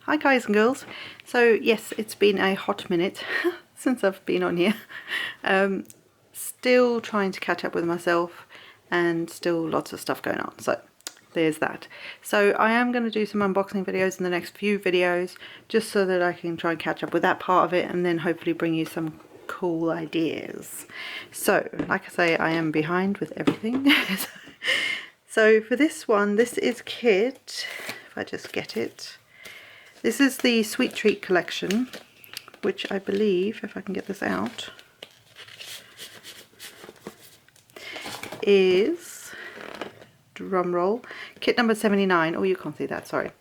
Hi guys and girls. So yes, it's been a hot minute since I've been on here. Still trying to catch up with myself and still lots of stuff going on, so there's that. So I am going to do some unboxing videos in the next few videos just so that I can try and catch up with that part of it and then hopefully bring you some cool ideas. So like I say, I am behind with everything. So for this one, this is kit, if I just get it. This is the Sweet Treat collection, which I believe, if I can get this out, is, drum roll, kit number 79. Oh, you can't see that, sorry.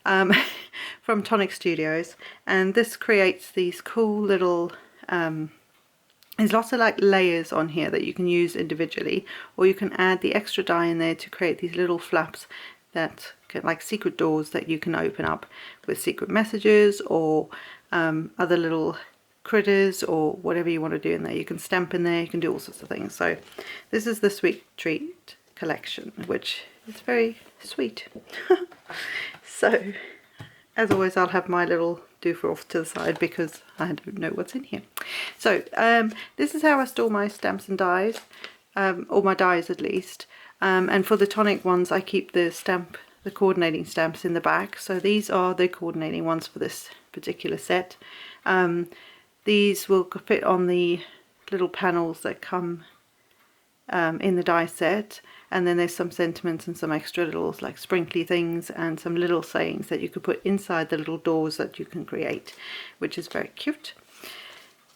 From Tonic Studios. And this creates these cool little, there's lots of like layers on here that you can use individually, or you can add the extra dye in there to create these little flaps that like secret doors that you can open up with secret messages or other little critters or whatever you want to do in there. You can stamp in there, you can do all sorts of things. So this is the Sweet Treat collection, which is very sweet. So as always, I'll have my little doofer off to the side because I don't know what's in here. So this is how I store my stamps and dies, or my dies at least. And for the Tonic ones, I keep the coordinating stamps in the back. So these are the coordinating ones for this particular set. These will fit on the little panels that come in the die set. And then there's some sentiments and some extra little like sprinkly things and some little sayings that you could put inside the little doors that you can create, which is very cute.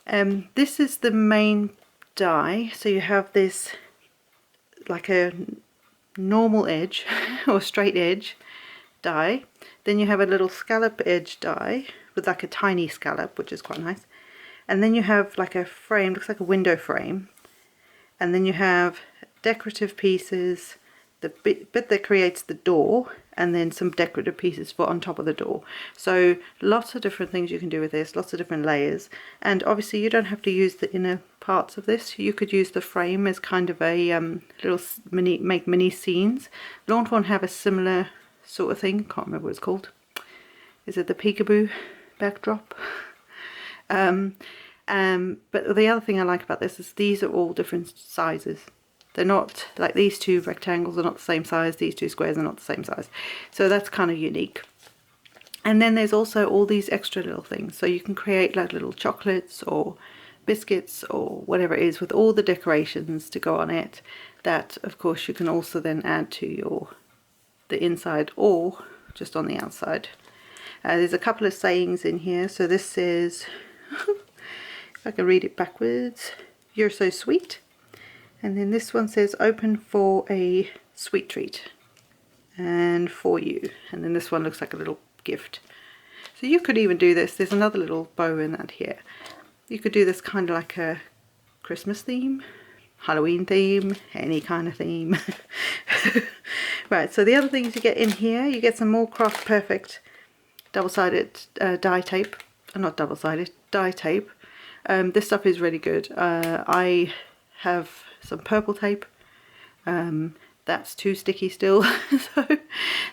This is the main die. So you have this like a normal edge or straight edge die. Then you have a little scallop edge die with like a tiny scallop, which is quite nice. And then you have like a frame, looks like a window frame. And then you have decorative pieces, the bit that creates the door, and then some decorative pieces for on top of the door. So lots of different things you can do with this, lots of different layers. And obviously you don't have to use the inner parts of this. You could use the frame as kind of a little mini scenes. Lawn Fawn have a similar sort of thing. Can't remember what it's called. Is it the peekaboo backdrop? But the other thing I like about this is these are all different sizes. They're not like these two rectangles are not the same size, these two squares are not the same size. So that's kind of unique. And then there's also all these extra little things. So you can create like little chocolates or biscuits or whatever it is with all the decorations to go on it. That of course you can also then add to the inside or just on the outside. There's a couple of sayings in here. So this is, if I can read it backwards, "You're so sweet." And then this one says, "Open for a sweet treat and for you." And then this one looks like a little gift. So you could even do this. There's another little bow in that here. You could do this kind of like a Christmas theme, Halloween theme, any kind of theme. Right, so the other things you get in here, you get some more Craft Perfect double-sided die tape. Not double-sided, die tape. This stuff is really good. I have some purple tape. That's too sticky still.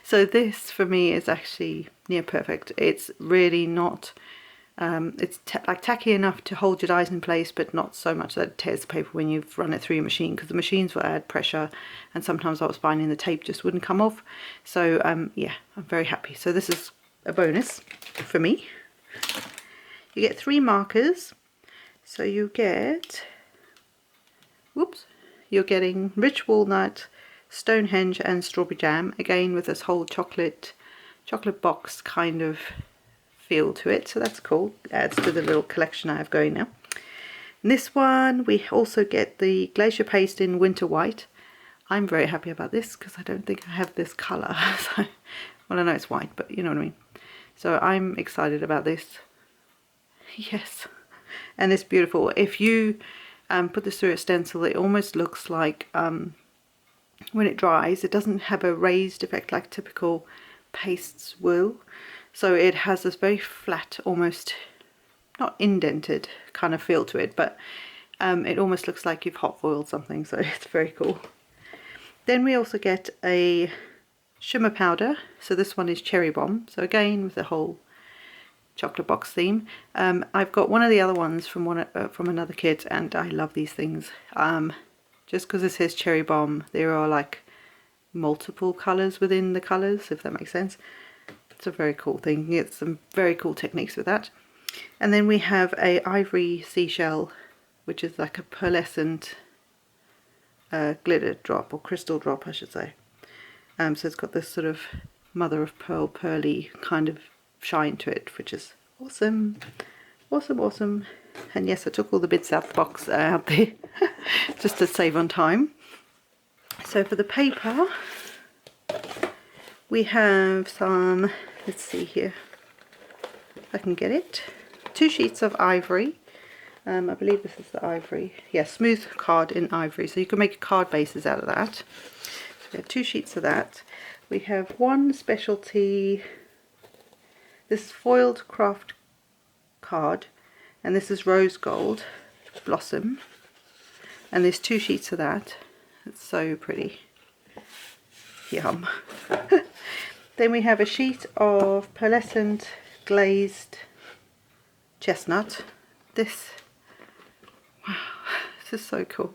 so this for me is actually near perfect. It's really not, it's like tacky enough to hold your dies in place, but not so much that it tears the paper when you've run it through your machine, because the machines will add pressure and sometimes I was finding the tape just wouldn't come off. So yeah, I'm very happy. So this is a bonus for me. You get 3 markers. So you get, whoops, you're getting rich walnut, Stonehenge and strawberry jam, again with this whole chocolate box kind of feel to it. So that's cool. Adds to the little collection I have going now. In this one we also get the glacier paste in winter white. I'm very happy about this because I don't think I have this colour. So, well, I know it's white, but you know what I mean. So I'm excited about this. Yes. And it's beautiful. If you put this through a stencil, it almost looks like when it dries, it doesn't have a raised effect like typical pastes will. So it has this very flat, almost not indented kind of feel to it, but it almost looks like you've hot foiled something. So it's very cool. Then we also get a shimmer powder. So this one is Cherry Bomb. So again with the whole chocolate box theme. I've got one of the other ones from from another kit, and I love these things. Just because it says cherry bomb, there are like multiple colours within the colours, if that makes sense. It's a very cool thing. You get some very cool techniques with that. And then we have a ivory seashell, which is like a pearlescent glitter drop, or crystal drop I should say. So it's got this sort of mother of pearl pearly kind of shine to it, which is awesome. Awesome, awesome. And yes, I took all the bits out the box out there just to save on time. So for the paper, we have some, let's see here if I can get it, 2 sheets of ivory. I believe this is the ivory. Yeah, smooth card in ivory. So you can make card bases out of that. So we have 2 sheets of that. We have one specialty, this foiled craft card, and this is rose gold blossom. And there's 2 sheets of that. It's so pretty. Yum. Then we have a sheet of pearlescent glazed chestnut. This, wow, this is so cool.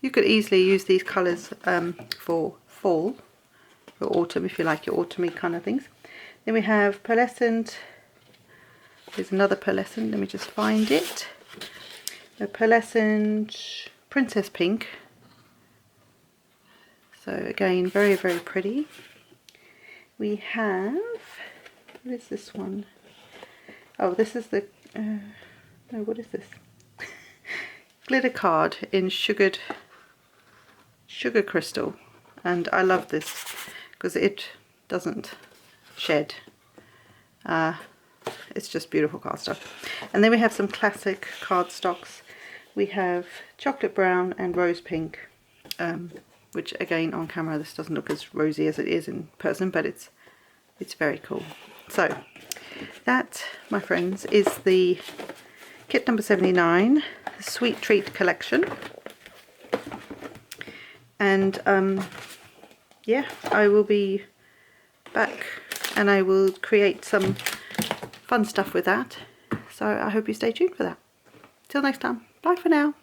You could easily use these colours for fall or autumn if you like your autumny kind of things. Then we have pearlescent, there's another pearlescent, let me just find it. A pearlescent princess pink. So again, very, very pretty. We have, what is this one? Oh, this is the, no, what is this? Glitter card in sugar crystal. And I love this because it doesn't shed. It's just beautiful cardstock. And then we have some classic cardstocks. We have chocolate brown and rose pink. Which again on camera this doesn't look as rosy as it is in person, but it's very cool. So that, my friends, is the kit number 79, the Sweet Treat collection. And yeah, I will be back and I will create some fun stuff with that. So I hope you stay tuned for that. Till next time, bye for now.